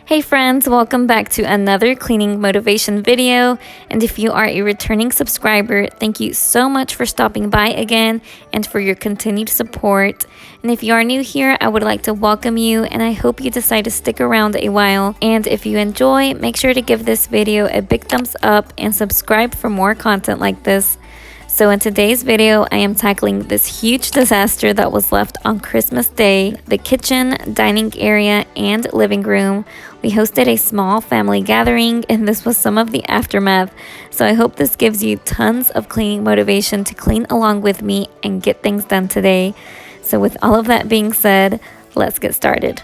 Hey friends, welcome back to another cleaning motivation video. And if you are a returning subscriber, thank you so much for stopping by again and for your continued support. And if you are new here, I would like to welcome you and I hope you decide to stick around a while. And if you enjoy, make sure to give this video a big thumbs up and subscribe for more content like this. So in today's video, I am tackling this huge disaster that was left on Christmas Day, the kitchen, dining area, and living room. We hosted a small family gathering and this was some of the aftermath. So I hope this gives you tons of cleaning motivation to clean along with me and get things done today. So with all of that being said, let's get started.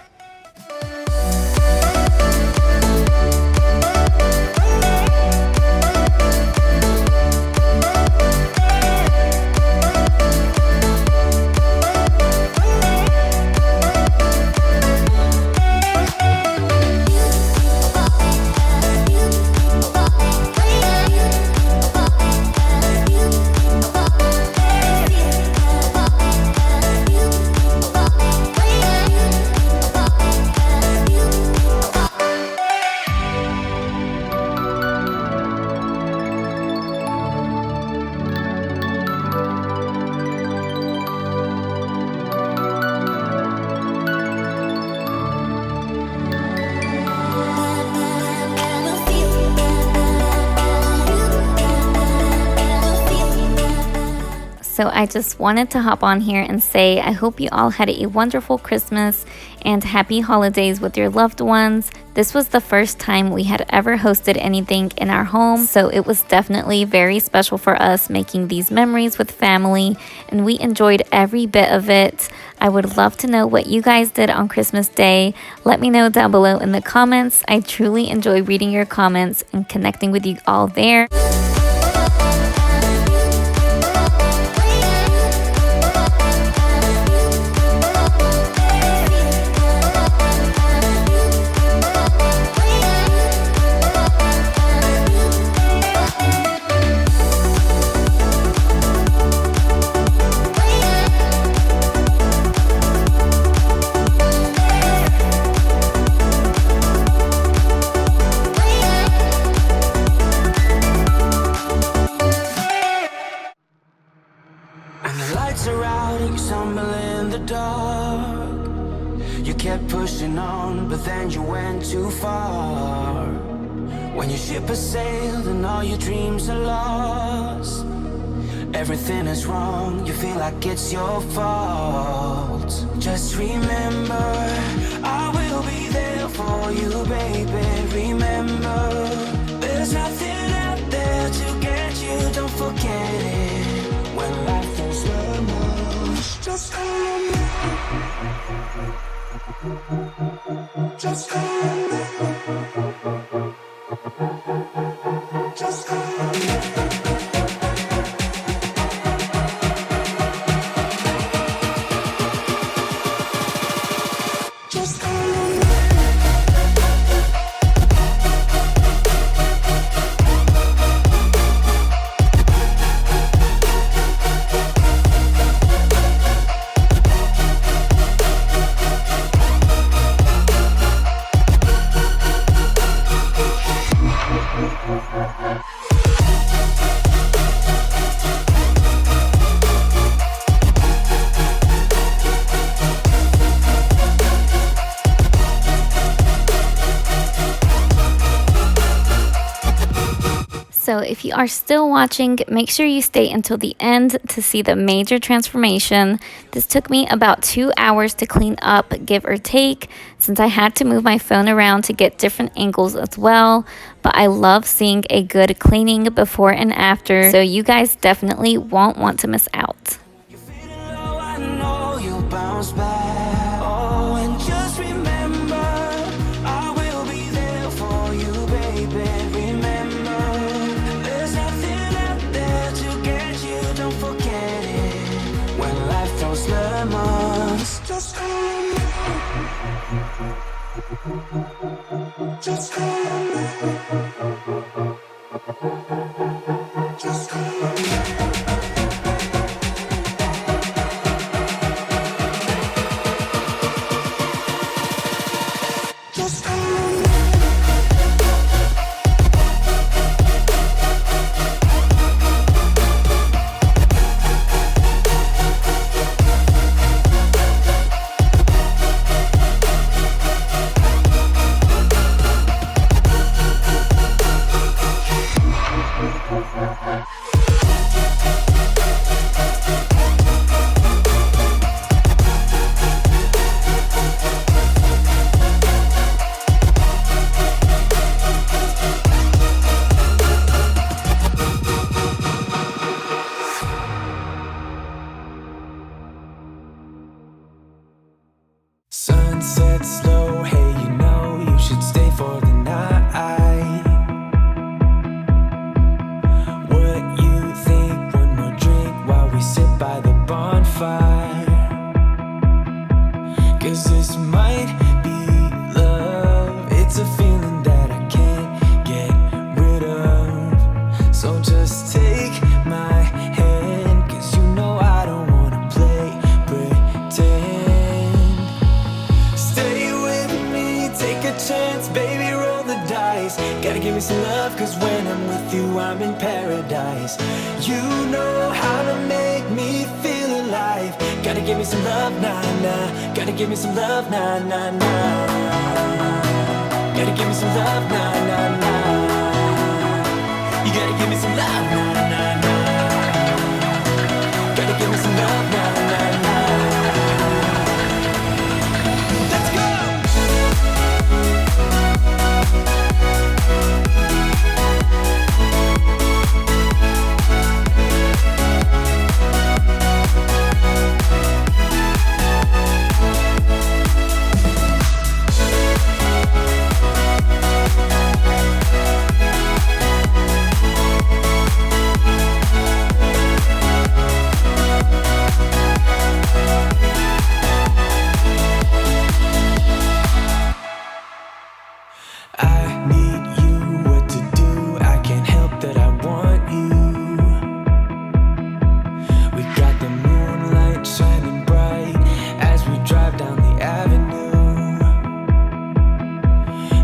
So I just wanted to hop on here and say I hope you all had a wonderful Christmas and happy holidays with your loved ones. This was the first time we had ever hosted anything in our home, so it was definitely very special for us making these memories with family, and we enjoyed every bit of it. I would love to know what you guys did on Christmas Day. Let me know down below in the comments. I truly enjoy reading your comments and connecting with you all there. You kept pushing on, but then you went too far. When your ship has sailed and all your dreams are lost, everything is wrong, you feel like it's your fault. Just remember, I will be there for you, baby. Remember, there's nothing out there to get you, don't forget it. When life goes lemons, just hold me. Just hold me. Just hold me. So if you are still watching, make sure you stay until the end to see the major transformation. This took me about 2 hours to clean up, give or take, since I had to move my phone around to get different angles as well. But I love seeing a good cleaning before and after, so you guys definitely won't want to miss out. You're feeling low, I know you'll bounce back. Oh, and just remember, I will be there for you, baby. Just call me. Just call me. Just call me. Sunset slow, hey, you know you should stay for the night. What you think? One more drink while we sit by the bonfire. 'Cause this might be love. It's a feeling that I can't get rid of. So just take my hand, 'cause you know I don't wanna play pretend. Stay with me, take a chance, baby, roll the dice. Gotta give me some love, 'cause when I'm with you I'm in paradise. You know how to make me feel alive. Gotta give me some love, nah, nah. Gotta give me some love, nah, nah, nah. Gotta give me some love, nah, nah, nah. You gotta give me some love, nah, nah, nah. Gotta give me some love, nah, nah, nah. Let's go! I need you, what to do, I can't help that I want you. We got the moonlight shining bright as we drive down the avenue.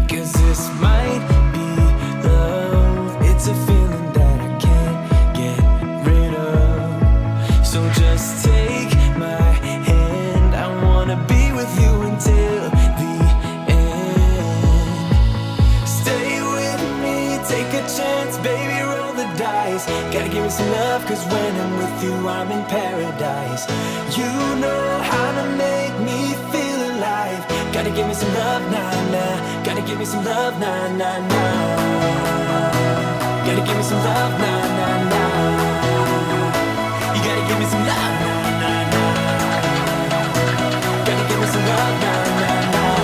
'Cause this might be love. It's a feeling that I can't get rid of. So just take my hand, I wanna be with you until the end. Stay with me, take a chance, baby, roll the dice. Gotta give me some love, 'cause when I'm with you I'm in paradise. You know how to make me feel alive. Gotta give me some love, nah, nah. Gotta give me some love, nah, nah, nah. Gotta give me some love, nah, nah, nah. You gotta give me some love, nah, nah, nah. Gotta give me some love, nah, nah, nah.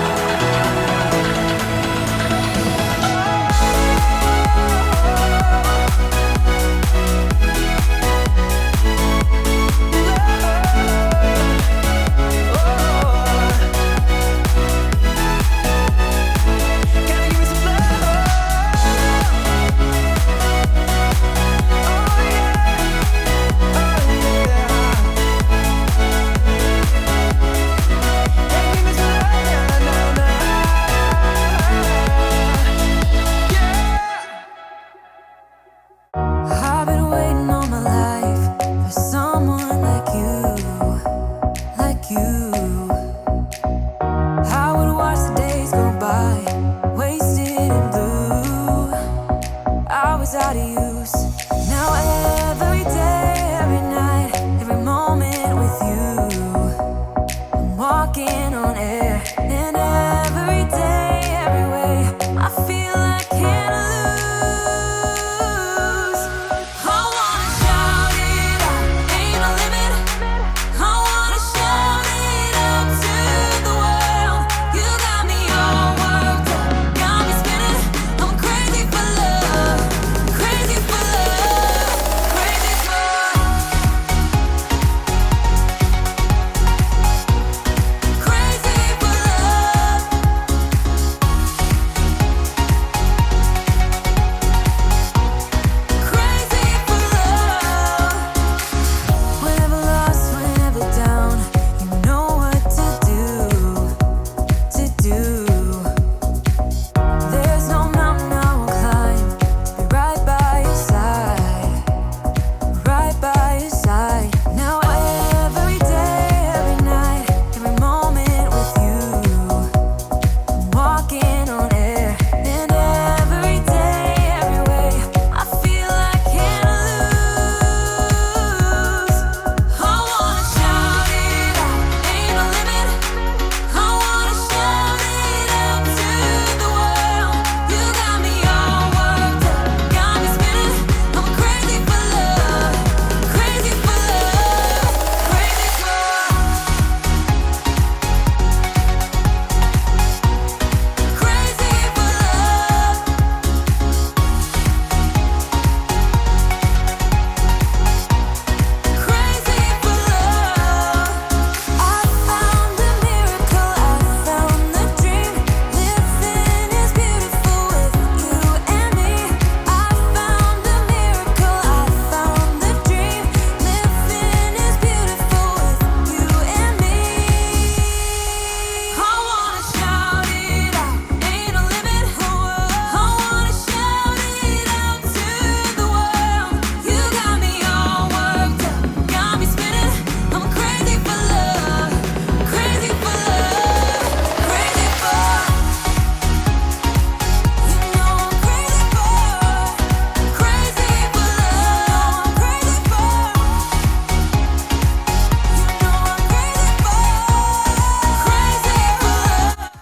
Gotta give me some love. Oh yeah.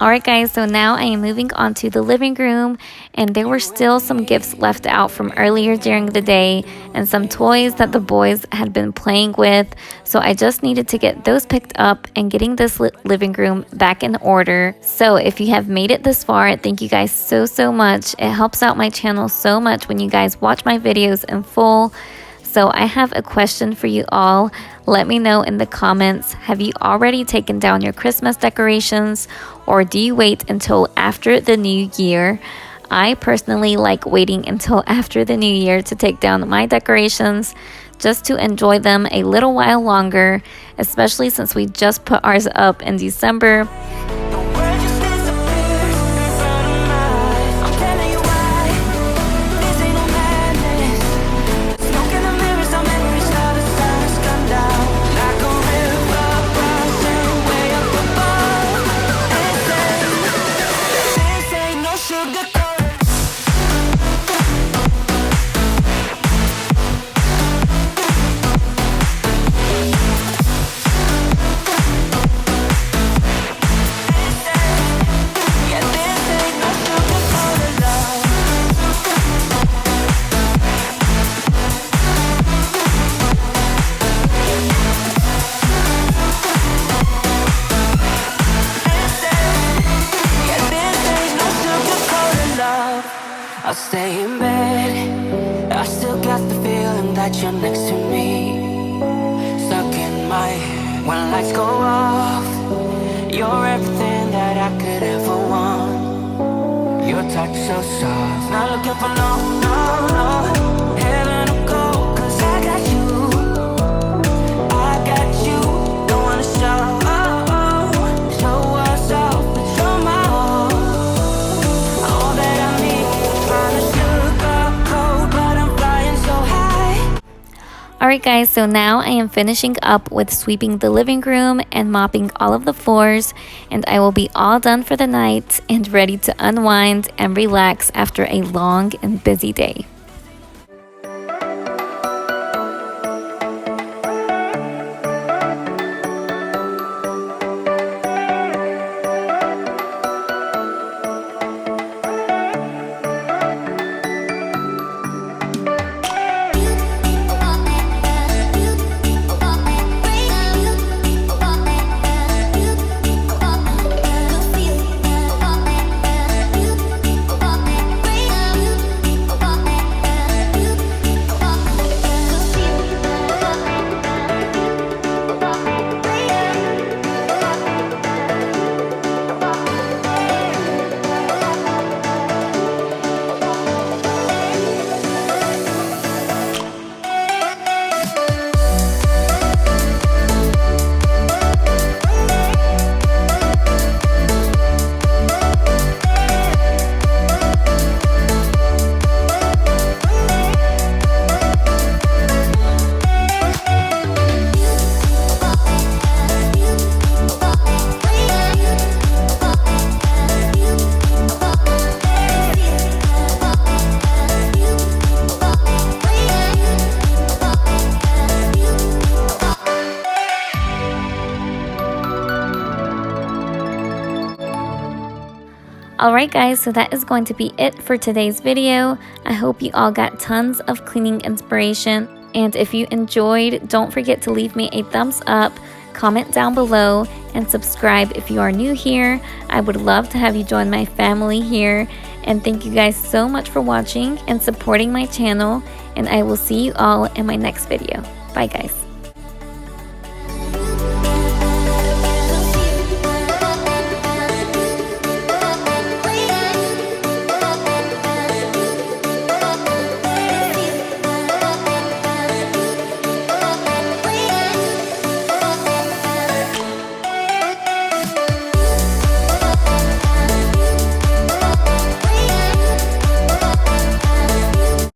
Alright guys, so now I am moving on to the living room, and there were still some gifts left out from earlier during the day and some toys that the boys had been playing with, so I just needed to get those picked up and getting this living room back in order. So if you have made it this far, thank you guys so much. It helps out my channel so much when you guys watch my videos in full. So I have a question for you all. Let me know in the comments, have you already taken down your Christmas decorations, or do you wait until after the new year? I personally like waiting until after the new year to take down my decorations, just to enjoy them a little while longer, especially since we just put ours up in December. I'll stay in bed, I still got the feeling that you're next to me. Stuck in my head when lights go off. You're everything that I could ever want. Your touch so soft, not looking for no heaven or gold, 'cause I got you, don't wanna show us off, but you're my all that I need. Alright guys, so now I am finishing up with sweeping the living room and mopping all of the floors, and I will be all done for the night and ready to unwind and relax after a long and busy day. Alright guys, so that is going to be it for today's video. I hope you all got tons of cleaning inspiration, and if you enjoyed, don't forget to leave me a thumbs up, comment down below, and subscribe if you are new here. I would love to have you join my family here, and thank you guys so much for watching and supporting my channel, and I will see you all in my next video. Bye guys.